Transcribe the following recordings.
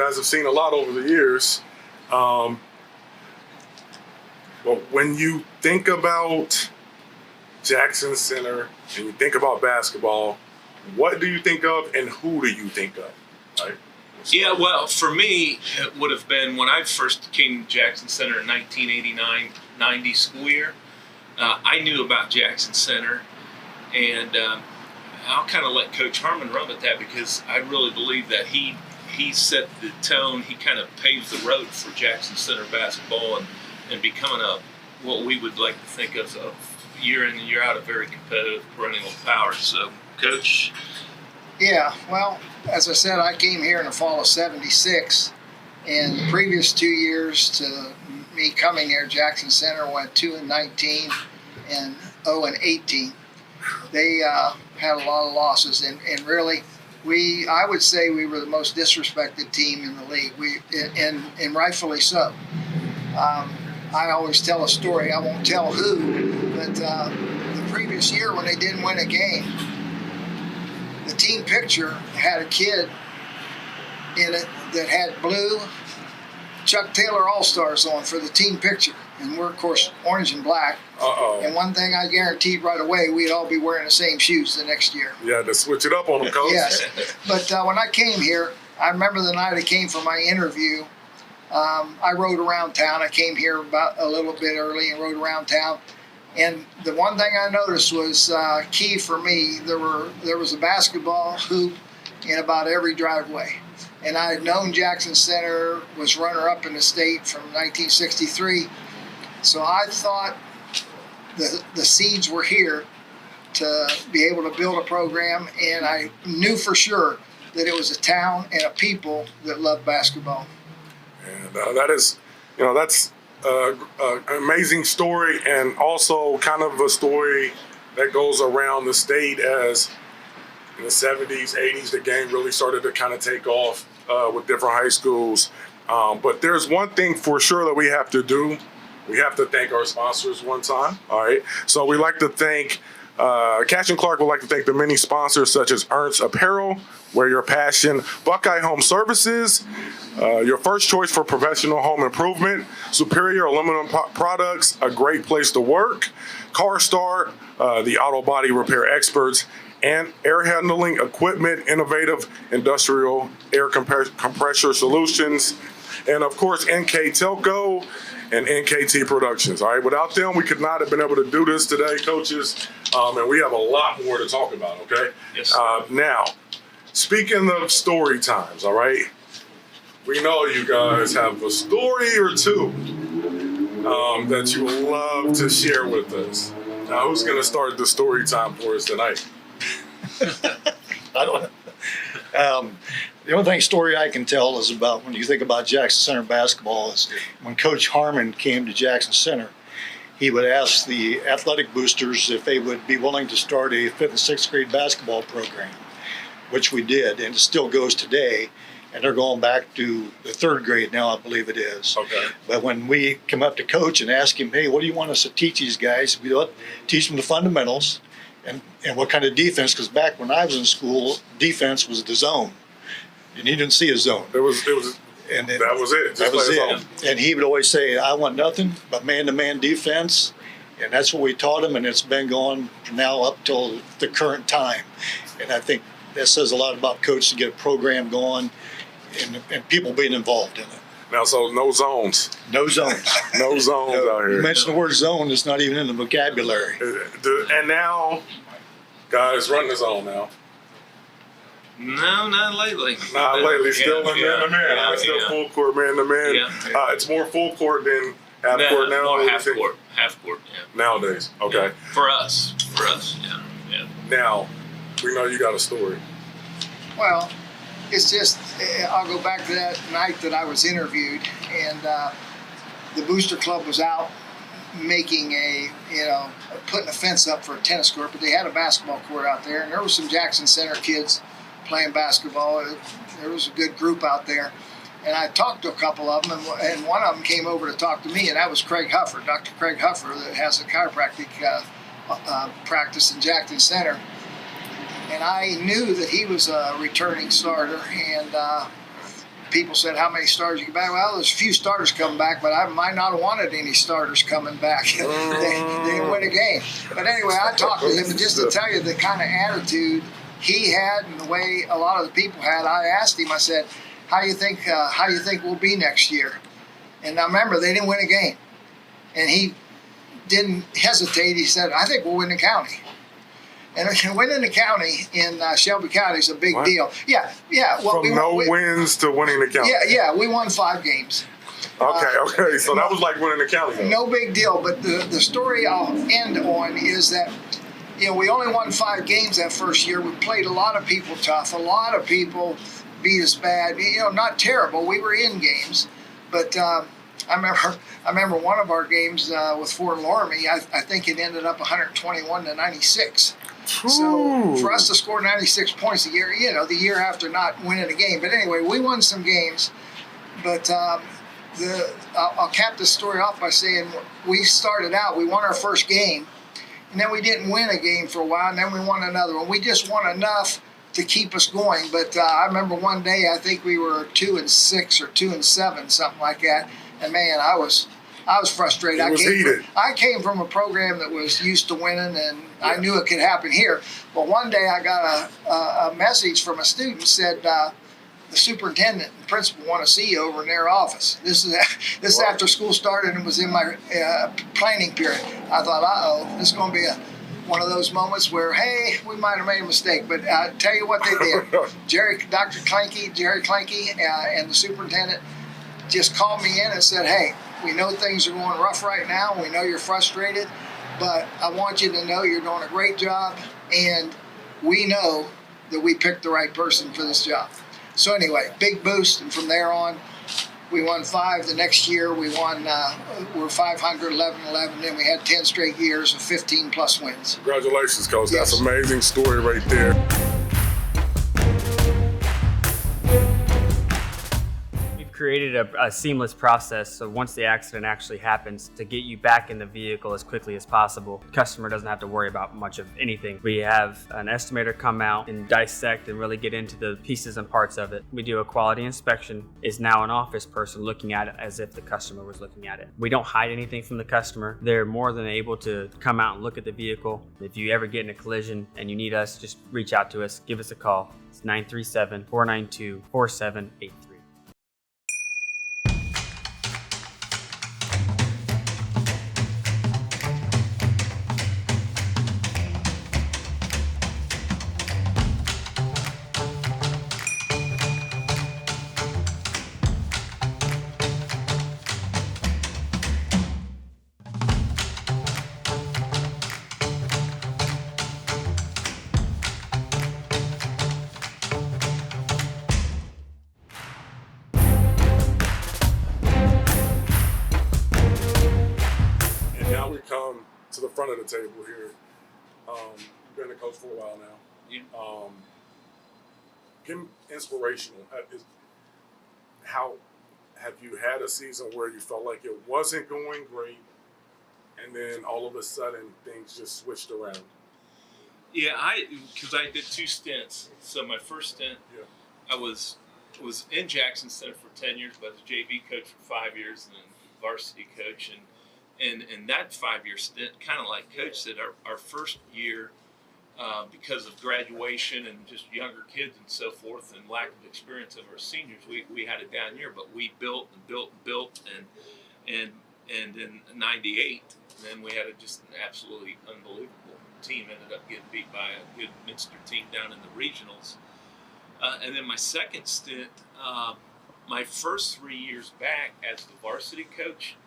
guys have seen a lot over the years. But when you think about Jackson Center and you think about basketball, what do you think of and who do you think of? Right? Yeah, well, for me, it would have been when I first came to Jackson Center in 1989-90 school year. I knew about Jackson Center, and I'll kind of let Coach Harmon run with that because I really believe that he set the tone. He kind of paved the road for Jackson Center basketball and becoming what we would like to think of year in and year out a very competitive perennial power. So, Coach? Yeah, well, as I said, I came here in the fall of '76, and the previous 2 years to me coming here, Jackson Center went 2-19 and 0-18. They had a lot of losses, and really, I would say we were the most disrespected team in the league. And rightfully so. I always tell a story. I won't tell who, but the previous year when they didn't win a game, the team picture had a kid in it that had blue Chuck Taylor All-Stars on for the team picture. And we're, of course, orange and black. Uh-oh. And one thing I guaranteed right away, we'd all be wearing the same shoes the next year. Yeah, to switch it up on them, Coach. Yes. But when I came here, I remember the night I came for my interview. I rode around town. I came here about a little bit early and rode around town. And the one thing I noticed was key for me. There was a basketball hoop in about every driveway. And I had known Jackson Center was runner-up in the state from 1963. So I thought the seeds were here to be able to build a program. And I knew for sure that it was a town and a people that loved basketball. And that's an amazing story, and also kind of a story that goes around the state as in the 70s, 80s, the game really started to kind of take off with different high schools. But there's one thing for sure that we have to do. We have to thank our sponsors one time, all right? So we like to thank Cash&Clark would like to thank the many sponsors such as Ernst Apparel, Wear Your Passion, Buckeye Home Services, your first choice for professional home improvement, Superior Aluminum Products, a great place to work, Car Start, the auto body repair experts, and air handling equipment, innovative industrial air compressor solutions, and of course NK Telco and NKT Productions. All right, without them, we could not have been able to do this today, coaches. And we have a lot more to talk about, okay? Yes. Now, speaking of story times, all right, we know you guys have a story or two that you would love to share with us. Now, who's going to start the story time for us tonight? I don't know. The only story I can tell is about when you think about Jackson Center basketball is when Coach Harmon came to Jackson Center, he would ask the athletic boosters if they would be willing to start a 5th and 6th grade basketball program, which we did, and it still goes today. And they're going back to the 3rd grade now, I believe it is. Okay. But when we come up to Coach and ask him, hey, what do you want us to teach these guys? We teach them the fundamentals and what kind of defense, because back when I was in school, defense was the zone. And he didn't see a zone. That was And that was it. That was it. And he would always say, I want nothing but man-to-man defense. And that's what we taught him, and it's been going from now up till the current time. And I think that says a lot about Coach to get a program going and people being involved in it. Now, so no zones. No zones. No zones out here. You mention the word zone, it's not even in the vocabulary. And now, guys, run the zone now. No, not lately. Not lately. Still man-to-man. Yeah, Still full court man-to-man. Yeah. It's more full court than half court now. More half court. Half court, yeah. Nowadays. Okay. Yeah. For us, yeah. Now, we know you got a story. Well, it's just, I'll go back to that night that I was interviewed, and the Booster Club was out making putting a fence up for a tennis court, but they had a basketball court out there, and there was some Jackson Center kids playing basketball. There was a good group out there. And I talked to a couple of them, and one of them came over to talk to me, and that was Craig Huffer, Dr. Craig Huffer, that has a chiropractic practice in Jackson Center. And I knew that he was a returning starter, and people said, how many starters you get back? Well, there's a few starters coming back, but I might not have wanted any starters coming back. They didn't win a game. But anyway, I talked to him, and just to tell you the kind of attitude he had and the way a lot of the people had, I asked him, I said, how do you think we'll be next year? And I remember they didn't win a game. And he didn't hesitate. He said, I think we'll win the county. And winning the county in Shelby County is a big deal. Yeah. Well, From wins to winning the county. Yeah, we won 5 games. Okay. So that was like winning the county. Though. No big deal. But the story I'll end on is that, we only won 5 games that first year. We played a lot of people tough. A lot of people beat us bad. Not terrible. We were in games. But I remember one of our games with Fort Loramie, I think it ended up 121-96. So for us to score 96 points a year, the year after not winning a game. But anyway, we won some games. But I'll cap this story off by saying we started out, we won our first game, and then we didn't win a game for a while, and then we won another one. We just won enough to keep us going. But I remember one day, I think we were 2-6 or 2-7, something like that. And man, I was frustrated. I came from a program that was used to winning, and I knew it could happen here. But one day I got a message from a student said, the superintendent and principal want to see you over in their office. This is after school started and was in my planning period. I thought, this is going to be one of those moments where, hey, we might have made a mistake. But I tell you what they did. Jerry Clanky, and the superintendent just called me in and said, hey, we know things are going rough right now. We know you're frustrated, but I want you to know you're doing a great job, and we know that we picked the right person for this job. So anyway, big boost, and from there on, we won 5. The next year, we won. We're 500, 11-11, and we had 10 straight years of 15+ wins. Congratulations, Coach. Yes. That's an amazing story right there. Created a seamless process, so once the accident actually happens, to get you back in the vehicle as quickly as possible. The customer doesn't have to worry about much of anything. We have an estimator come out and dissect and really get into the pieces and parts of it. We do a quality inspection. Is now an office person looking at it as if the customer was looking at it. We don't hide anything from the customer. They're more than able to come out and look at the vehicle. If you ever get in a collision and you need us, just reach out to us, give us a call. It's 937-492-4783. Come to the front of the table here. You've been a coach for a while now. Yeah. Give me inspirational. How have you had a season where you felt like it wasn't going great, and then all of a sudden things just switched around? Yeah, because I did 2 stints. So my first stint, I was in Jackson Center for 10 years, but I was a JV coach for 5 years and then varsity coach. And that 5-year stint, kind of like Coach said, our first year, because of graduation and just younger kids and so forth and lack of experience of our seniors, we had a down year. But we built and in '98, then we had just an absolutely unbelievable team. Ended up getting beat by a good Minster team down in the regionals. And then my second stint, my first 3 years back as the varsity coach,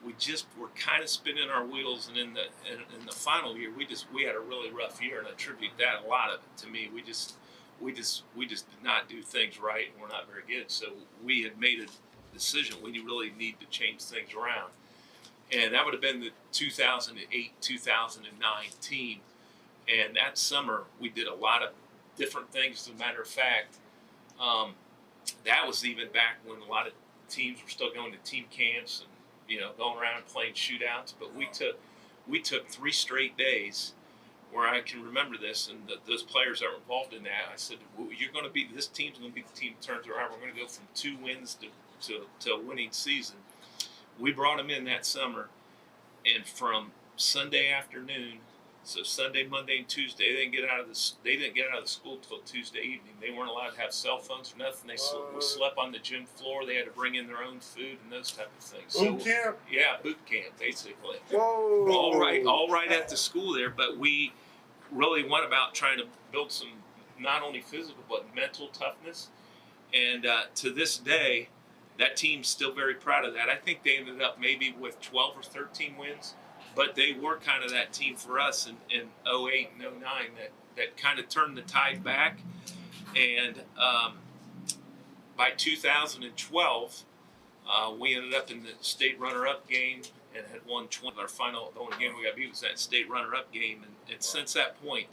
we just were kind of spinning our wheels, and in the final year, we had a really rough year, and I attribute that a lot of it to me. We just did not do things right, and we're not very good. So we had made a decision. We really need to change things around, and that would have been the 2008-2009 team. And that summer, we did a lot of different things. As a matter of fact, that was even back when a lot of teams were still going to team camps and going around and playing shootouts. But we took 3 straight days where I can remember this, and those players that were involved in that, I said, well, this team's going to be the team that turns around. We're going to go from 2 wins to a winning season. We brought them in that summer, and from Sunday afternoon, so Sunday, Monday, and Tuesday, they didn't get out of the school till Tuesday evening. They weren't allowed to have cell phones or nothing. They slept on the gym floor. They had to bring in their own food and those type of things. Boot camp? Yeah, boot camp, basically. Whoa. All right at the school there, but we really went about trying to build some not only physical but mental toughness. And to this day, that team's still very proud of that. I think they ended up maybe with 12 or 13 wins. But they were kind of that team for us in 08 and 09 that kind of turned the tide back. And by 2012, we ended up in the state runner-up game and had won 20. Our final, the only game we got beat was that state runner-up game. And since that point,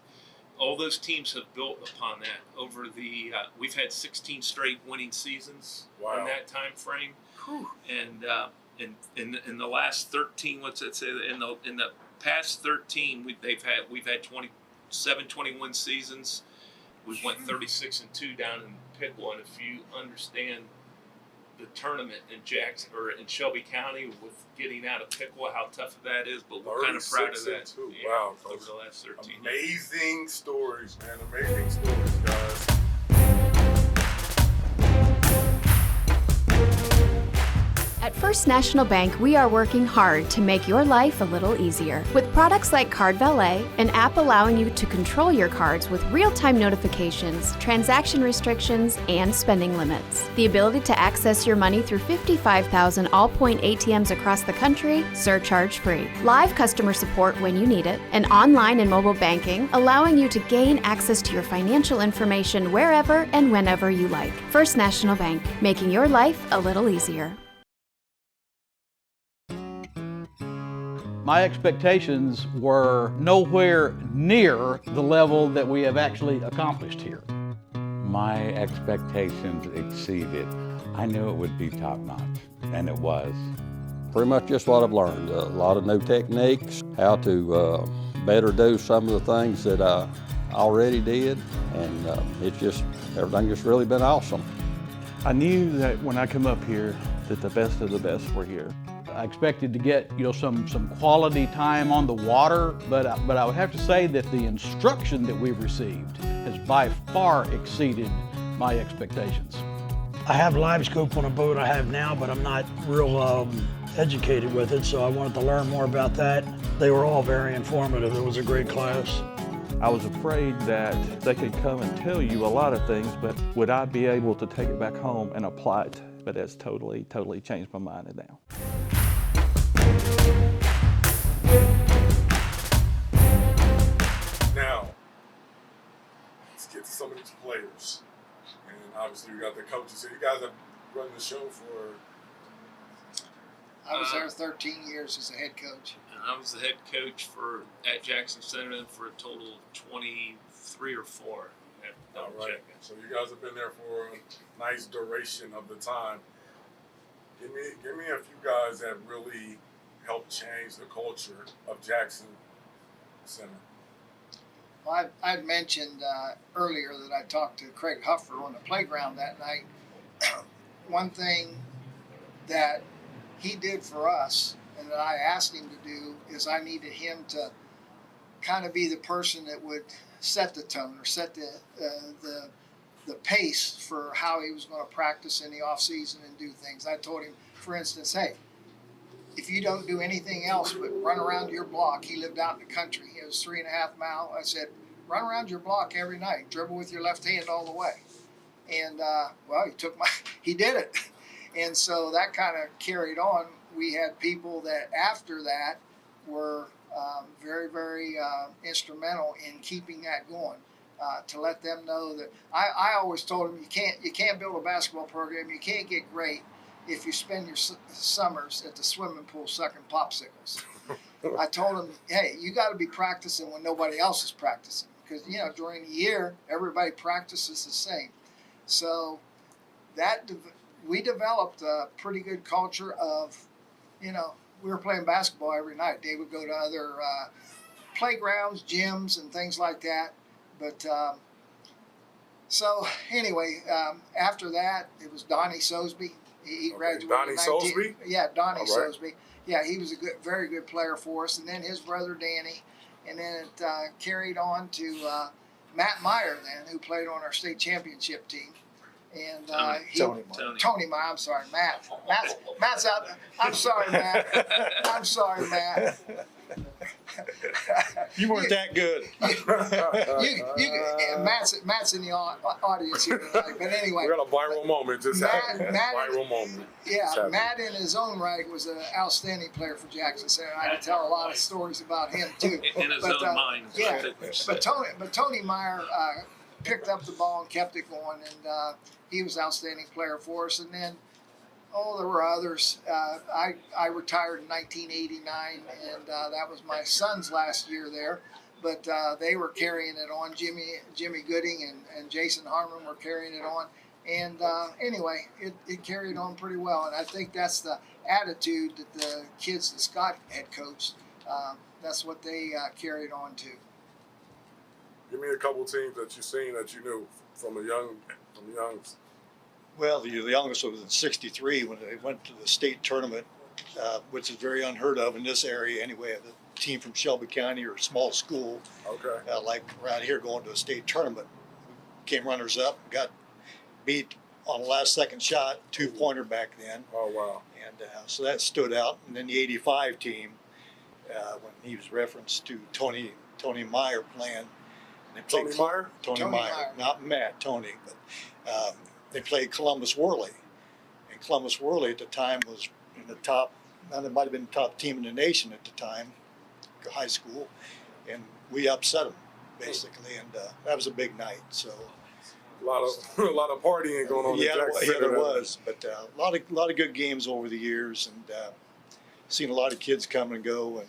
all those teams have built upon that. Over the, we've had 16 straight winning seasons in that time frame. Whew. And in the last 13, what's that say? In the past 13, we've had 21 seasons. We went 36-2 down in Piqua, and if you understand the tournament in Jackson or in Shelby County with getting out of Piqua, how tough that is, but we're kind of proud of that. Yeah, wow, over the last 13 years. Amazing stories, man. Amazing stories, guys. At First National Bank, we are working hard to make your life a little easier. With products like Card Valet, an app allowing you to control your cards with real-time notifications, transaction restrictions, and spending limits. The ability to access your money through 55,000 all-point ATMs across the country, surcharge-free. Live customer support when you need it, and online and mobile banking, allowing you to gain access to your financial information wherever and whenever you like. First National Bank, making your life a little easier. My expectations were nowhere near the level that we have actually accomplished here. My expectations exceeded. I knew it would be top notch, and it was. Pretty much just what I've learned. A lot of new techniques, how to better do some of the things that I already did, and everything just really been awesome. I knew that when I come up here that the best of the best were here. I expected to get some quality time on the water, but I would have to say that the instruction that we've received has by far exceeded my expectations. I have live scope on a boat I have now, but I'm not real educated with it, so I wanted to learn more about that. They were all very informative. It was a great class. I was afraid that they could come and tell you a lot of things, but would I be able to take it back home and apply it? But that's totally changed my mind now. Now, let's get to some of these players. And obviously, we got the coaches. So you guys have run the show for... I was there 13 years as a head coach. And I was the head coach at Jackson Center for a total of 23 or 4. All right. So you guys have been there for a nice duration of the time. Give me a few guys that really helped change the culture of Jackson Center. Well, I'd mentioned earlier that I talked to Craig Huffer on the playground that night. One thing that he did for us and that I asked him to do is I needed him to kind of be the person that would set the tone or set the pace for how he was going to practice in the off season and do things. I told him, for instance, hey, if you don't do anything else but run around your block, he lived out in the country. It was 3.5 miles. I said, run around your block every night, dribble with your left hand all the way. And well, he did it. And so that kind of carried on. We had people that after that were very, very instrumental in keeping that going. To let them know that I always told them you can't build a basketball program, you can't get great if you spend your summers at the swimming pool sucking popsicles. I told them, hey, you got to be practicing when nobody else is practicing because during the year everybody practices the same. So we developed a pretty good culture of we were playing basketball every night. They would go to other playgrounds, gyms, and things like that. But so anyway, after that, it was Donnie Sosby. He graduated. Donnie in 19 Sosby? Yeah, Donnie All right. Sosby. Yeah, he was a very good player for us. And then his brother Danny, and then it carried on to Matt Meyer, then, who played on our state championship team. And Tony Meyer. I'm sorry, Matt. Matt's out. I'm sorry, Matt. I'm sorry, Matt. You weren't that good. Matt's in the audience here tonight. But anyway, We got a viral moment just happened. Matt- Viral moment. yeah, Just happened. Matt in his own right was an outstanding player for Jackson Center. I can tell a lot of stories about him too. In his own mind. is what Yeah, they would say. but Tony Meyer picked up the ball and kept it going, and he was an outstanding player for us. And then, there were others. I retired in 1989, and that was my son's last year there. But they were carrying it on. Jimmy Gooding and Jason Harmon were carrying it on. And anyway, it carried on pretty well. And I think that's the attitude that the kids that Scott had coached, that's what they carried on to. Give me a couple teams that you've seen that you knew from the young. Well, the youngest was in '63 when they went to the state tournament, which is very unheard of in this area anyway. The team from Shelby County or a small school, Okay. like around here, going to a state tournament, came runners up, got beat on the last second shot, 2-pointer back then, Oh wow. and so that stood out. And then the '85 team, when he was referenced to Tony Meyer playing. They played Tony Meyer? Tony Tony Meyer, Meyer. not Matt, Tony, but they played Columbus Worley, and Columbus Worley at the time was in the top. Now they might have been the top team in the nation at the time, high school, and we upset them basically, and that was a big night. So A lot of partying going on. yeah, in Jackson yeah, Center. there was, but a lot of good games over the years, and seen a lot of kids come and go, and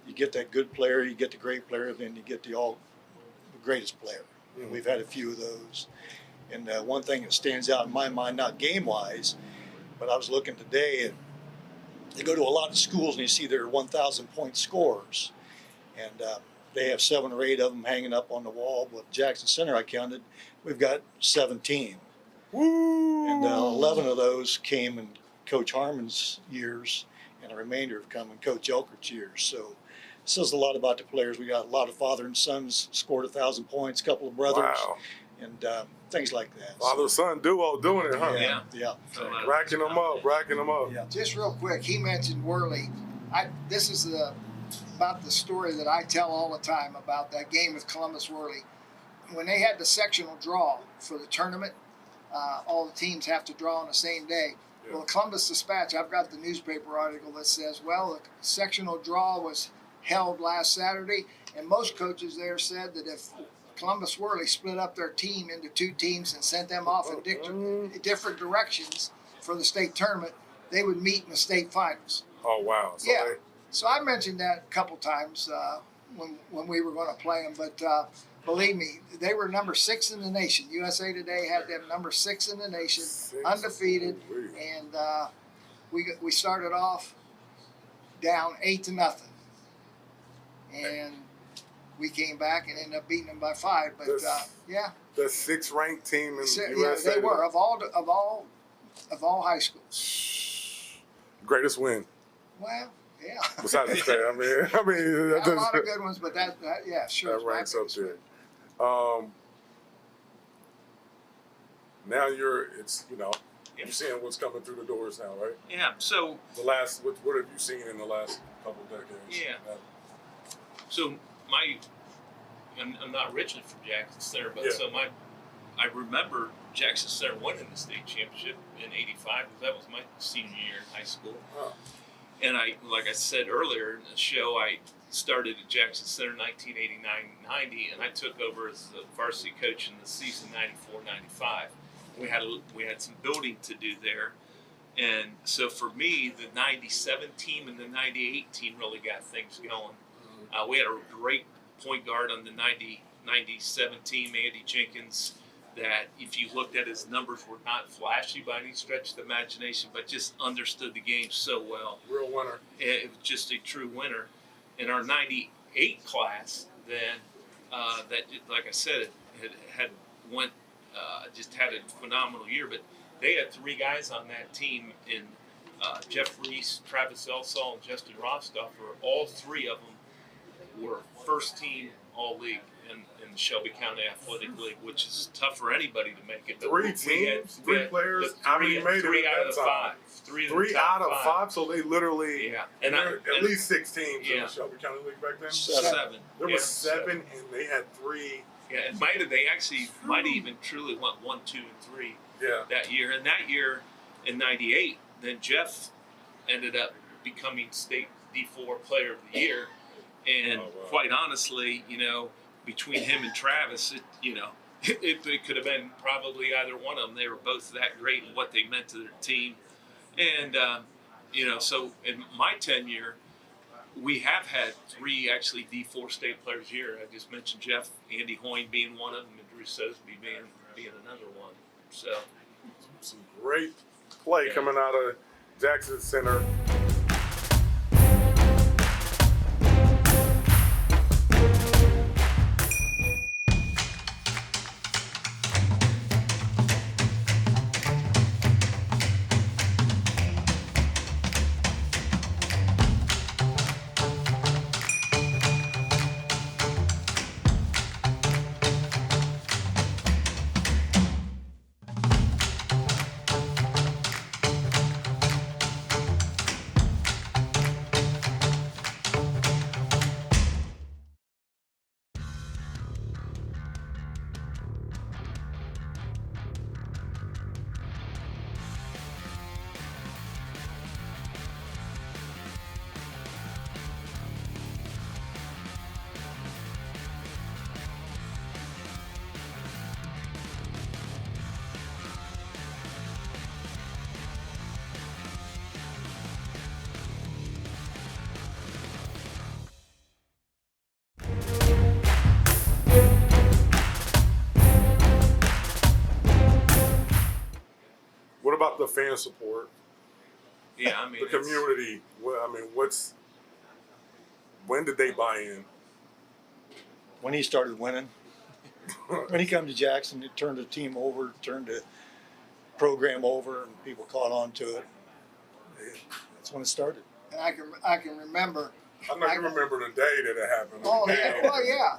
you get that good player, you get the great player, then you get the greatest player. And we've had a few of those. And one thing that stands out in my mind, not game-wise, but I was looking today, and you go to a lot of schools and you see their 1,000-point scores, and they have 7 or 8 of them hanging up on the wall. With Jackson Center, I counted, we've got 17. Woo! And 11 of those came in Coach Harmon's years, and the remainder have come in Coach Elkert's years. So it says a lot about the players. We got a lot of father and sons scored 1,000 points, a couple of brothers, Wow. and things like that. Father-son duo doing it, huh? Yeah. Yeah. Racking them up. Yeah. Just real quick, he mentioned Worley. This is about the story that I tell all the time about that game with Columbus Worley. When they had the sectional draw for the tournament, all the teams have to draw on the same day. Yeah. Well, the Columbus Dispatch, I've got the newspaper article that says, well, the sectional draw was held last Saturday, and most coaches there said that if Columbus Worley split up their team into 2 teams and sent them off in different directions for the state tournament, they would meet in the state finals. Oh wow. So Yeah. So I mentioned that a couple times when we were going to play them, but believe me, they were number 6 in the nation. USA Today had them number 6 in the nation, undefeated, and we started off down 8-0, and we came back and ended up beating them by 5. But yeah, the 6th ranked team in yeah, USA. they were of all high schools. Greatest win. Well, yeah. Besides the state, I mean, Got a lot of good ones, but that yeah, sure. that ranks up there. Now you're seeing what's coming through the doors now, right? Yeah. So What have you seen in the last couple of decades? Yeah. So I'm not originally from Jackson Center, but Yeah. I remember Jackson Center winning the state championship in '85 because that was my senior year in high school. Oh. And like I said earlier in the show, I started at Jackson Center 1989-90, and I took over as the varsity coach in the season 94-95. We had some building to do there. And so for me, the 97 team and the 98 team really got things going. We had a great point guard on the 97 team, Andy Jenkins, that if you looked at his numbers were not flashy by any stretch of the imagination, but just understood the game so well. Real winner. It was just a true winner. And our '98 class then that, like I said, had went just had a phenomenal year. But they had 3 guys on that team in Jeff Reese, Travis Elsall, and Justin Rostoffer. All 3 of them were first team all league in the Shelby County Athletic League, which is tough for anybody to make it. But 3 teams, 3 players. How many made it? 3 out of the 5. 3 out of 5. So they literally and at least 6 teams in the Shelby County League back then. 7. There was 7, and they had 3. Yeah, and they actually might have even truly went 1, 2, and 3 that year. And that year in '98, then Jeff ended up becoming state D4 Player of the Year. And quite honestly, between him and Travis, it could have been probably either one of them. They were both that great in what they meant to their team. And, so in my tenure, we have had 3 actually D4 state players a year. I just mentioned Jeff, Andy Hoyne being one of them, and Drew Sosby being another one. So some great play coming out of Jackson Center. What about the fan support? Yeah, I mean the community. When did they buy in? When he started winning. When he came to Jackson, it turned the team over, turned the program over, and people caught on to it. That's when it started. And I can remember. I know you remember the day that it happened. Oh yeah, well yeah.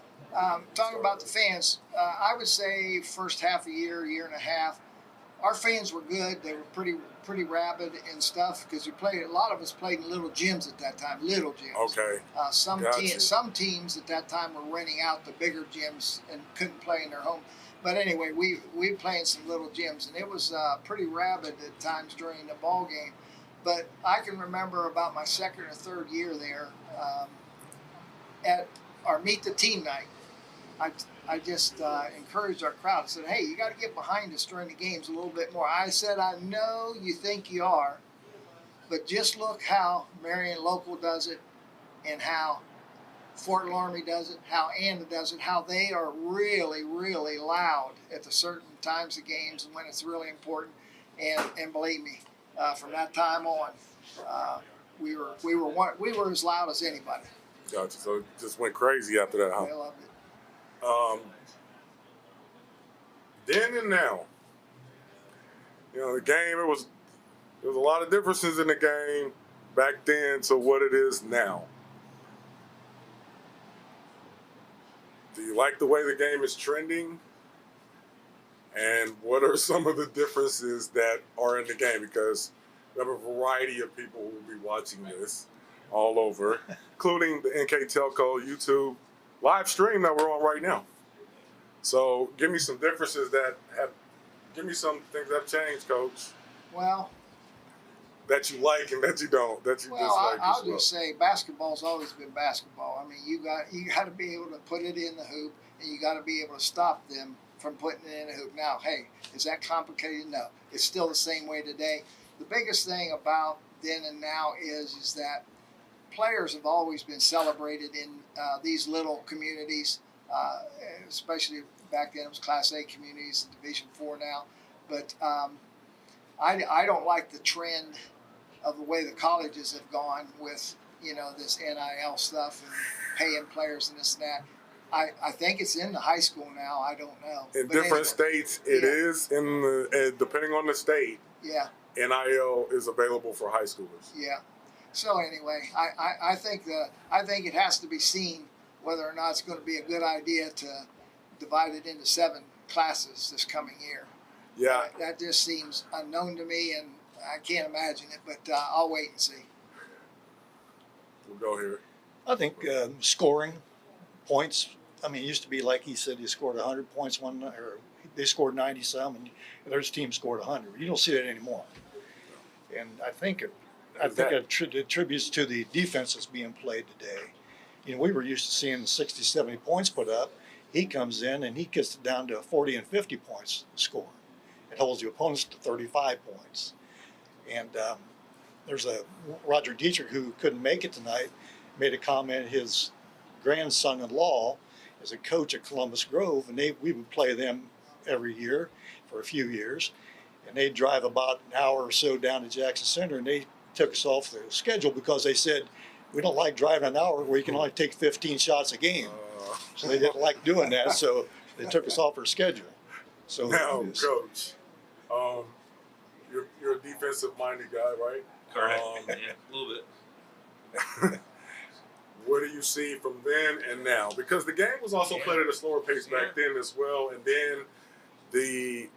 Talking about the fans, I would say first half a year and a half, our fans were good. They were pretty rabid and stuff because a lot of us played in little gyms at that time, little gyms. Okay. Some teams at that time were renting out the bigger gyms and couldn't play in their home. But anyway, we played in some little gyms, and it was pretty rabid at times during the ball game. But I can remember about my second or third year there, at our Meet the Team night, I just encouraged our crowd. I said, hey, you got to get behind us during the games a little bit more. I said, I know you think you are, but just look how Marion Local does it and how Fort Laramie does it, how Anna does it, how they are really, really loud at the certain times of games and when it's really important. And believe me, from that time on, we were as loud as anybody. Gotcha. So it just went crazy after that, huh? They loved it. Then and now, the game, there was a lot of differences in the game back then to what it is now. Do you like the way the game is trending? And what are some of the differences that are in the game? Because we have a variety of people who will be watching this all over, including the NK Telco YouTube live stream that we're on right now. So give me some differences give me some things that have changed, Coach. Well, that you like and that you don't, that you dislike. I'll just say basketball's always been basketball. I mean, you got to be able to put it in the hoop, and you got to be able to stop them from putting it in the hoop. Now, hey, is that complicated? No, it's still the same way today. The biggest thing about then and now is that players have always been celebrated in these little communities, especially back then it was Class A communities, Division IV now. But I don't like the trend of the way the colleges have gone with this NIL stuff and paying players and this and that. I think it's in the high school now. I don't know. In But different anyway, states, it is in the depending on the state. Yeah. NIL is available for high schoolers. Yeah. So anyway, I think it has to be seen whether or not it's going to be a good idea to divide it into 7 classes this coming year. Yeah. That just seems unknown to me, and I can't imagine it. But I'll wait and see. We'll go here. I think scoring points. I mean, it used to be like he said, he scored 100 points or they scored 90 some, and their team scored 100. You don't see that anymore. And I think it attributes to the defense that's being played today. We were used to seeing 60, 70 points put up. He comes in and he gets it down to 40 and 50 points score. It holds the opponents to 35 points. And there's a Roger Dietrich who couldn't make it tonight, made a comment. His grandson-in-law is a coach at Columbus Grove, and we would play them every year for a few years. And they'd drive about an hour or so down to Jackson Center, and they took us off the schedule because they said, we don't like driving an hour where you can only take 15 shots a game. So they didn't like doing that, so they took us off our schedule. So now, Coach, you're a defensive-minded guy, right? Correct. Yeah, a little bit. What do you see from then and now? Because the game was also played at a slower pace back then as well, and then the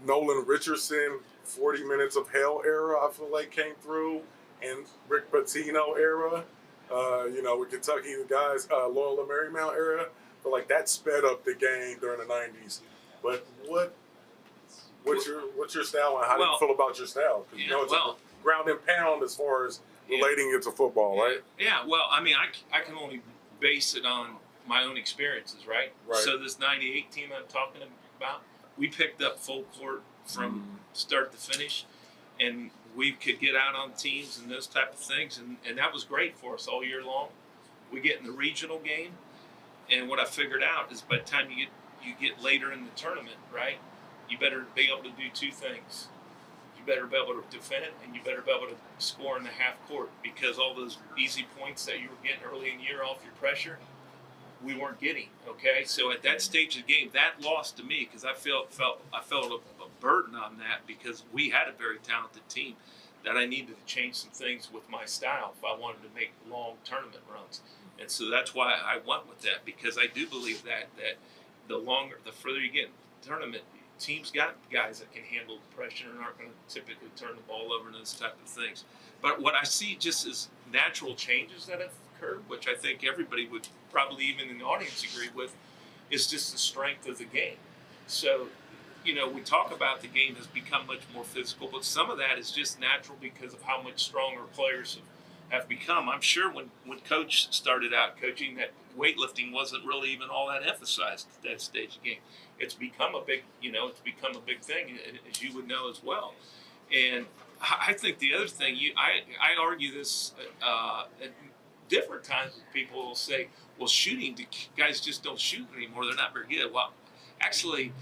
Nolan Richardson 40 minutes of hell era, I feel like, came through, and Rick Pitino era, with Kentucky, the guys, Loyola Marymount era, but like that sped up the game during the 90s. But what's your style, and how do you feel about your style? Because it's a ground and pound as far as relating it to football, right? Yeah, well, I mean, I can only base it on my own experiences, right? So this 98 team I'm talking about, we picked up full court from start to finish, and we could get out on teams and those type of things, and that was great for us all year long. We get in the regional game, and what I figured out is by the time you get later in the tournament, right, you better be able to do 2 things. You better be able to defend, and you better be able to score in the half court, because all those easy points that you were getting early in the year off your pressure, we weren't getting. Okay, so at that stage of the game, that lost to me because I felt a burden on that, because we had a very talented team that I needed to change some things with my style if I wanted to make long tournament runs. And so that's why I went with that, because I do believe that the further you get in the tournament, teams got guys that can handle the pressure and aren't going to typically turn the ball over and those type of things. But what I see just as natural changes that have occurred, which I think everybody would probably, even in the audience, agree with, is just the strength of the game. So, we talk about the game has become much more physical, but some of that is just natural because of how much stronger players have become. I'm sure when Coach started out coaching, that weightlifting wasn't really even all that emphasized at that stage of the game. It's become a big, thing, as you would know as well. And I think the other thing, I argue this at different times. People will say, well, shooting, guys just don't shoot anymore. They're not very good. Well, actually,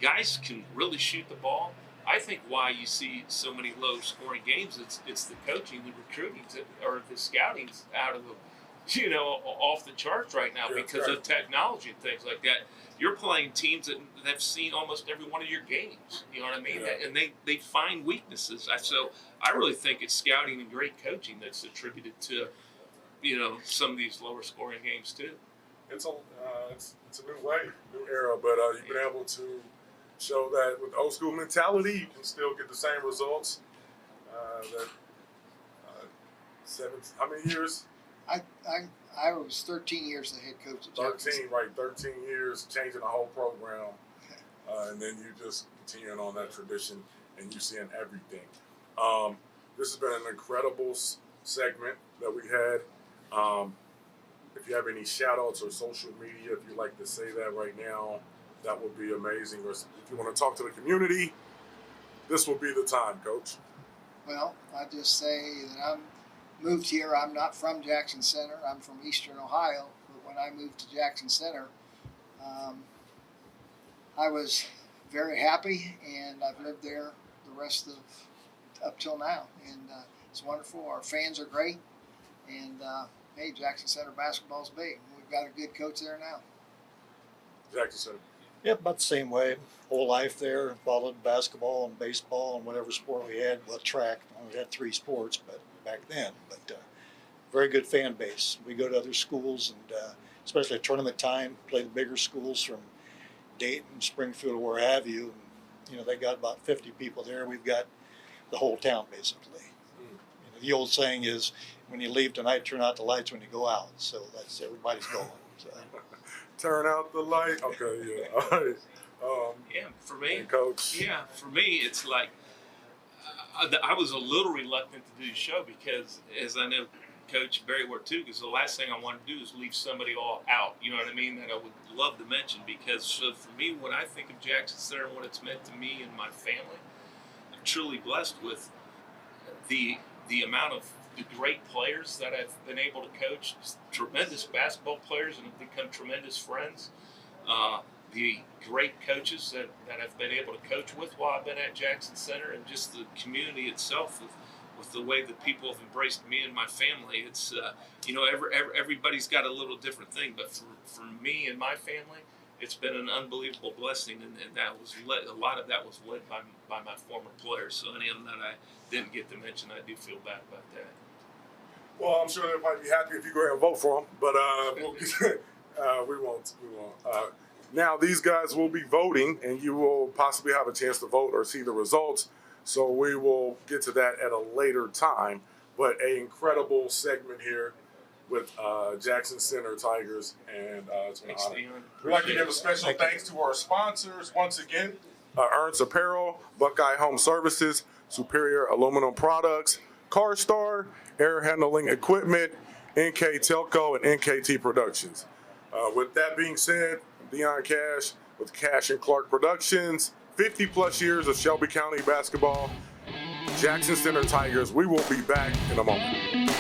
guys can really shoot the ball. I think why you see so many low-scoring games, it's the coaching, the recruiting, or the scouting's out of the, off the charts right now because of technology and things like that. You're playing teams that have seen almost every one of your games. You know what I mean? Yeah. And they find weaknesses. So I really think it's scouting and great coaching that's attributed to, some of these lower-scoring games too. It's a new way, new era, but you've been able to show that with old school mentality, you can still get the same results. How many years? I was 13 years the head coach at Jackson. 13, right? 13 years, changing the whole program, and then you just continuing on that tradition, and you're seeing everything. This has been an incredible segment that we had. If you have any shout-outs or social media, if you'd like to say that right now, that would be amazing. Or if you want to talk to the community, this will be the time, Coach. Well, I just say that I'm moved here. I'm not from Jackson Center. I'm from Eastern Ohio. But when I moved to Jackson Center, I was very happy, and I've lived there the rest of up till now. And it's wonderful. Our fans are great. And hey, Jackson Center basketball's big. We've got a good coach there now. Jackson Center. Yep, about the same way. Whole life there, followed basketball and baseball and whatever sport we had. Well, track. We had 3 sports, but back then. But very good fan base. We go to other schools, and especially at tournament time, play the bigger schools from Dayton, Springfield, or where have you. And, you know, they got about 50 people there. We've got the whole town basically. You know, the old saying is, when you leave tonight, turn out the lights when you go out. So that's everybody's going. So. Turn out the light. Okay, yeah. All right. Yeah, for me, Coach. Yeah, for me, it's like I was a little reluctant to do the show because, as I know, Coach Barry were too, because the last thing I want to do is leave somebody all out. You know what I mean? That I would love to mention, because for me, when I think of Jackson Center and what it's meant to me and my family, I'm truly blessed with the amount of the great players that I've been able to coach, tremendous basketball players, and have become tremendous friends. The great coaches that I've been able to coach with while I've been at Jackson Center, and just the community itself with the way that people have embraced me and my family. It's, everybody's got a little different thing, but for me and my family, it's been an unbelievable blessing, and that was a lot of that was led by my former players. So any of them that I didn't get to mention, I do feel bad about that. Well, I'm sure they'll probably be happy if you go ahead and vote for them, but we won't. Now, these guys will be voting, and you will possibly have a chance to vote or see the results. So we will get to that at a later time. But an incredible segment here with Jackson Center Tigers, and it's an Thanks, honor. Dion. We'd like to give a special thanks to our sponsors once again: Ernst Apparel, Buckeye Home Services, Superior Aluminum Products, CarStar, Air Handling Equipment, NK Telco, and NKT Productions. With that being said, Dion Cash with Cash&Clark Productions, 50 plus years of Shelby County basketball, Jackson Center Tigers. We will be back in a moment.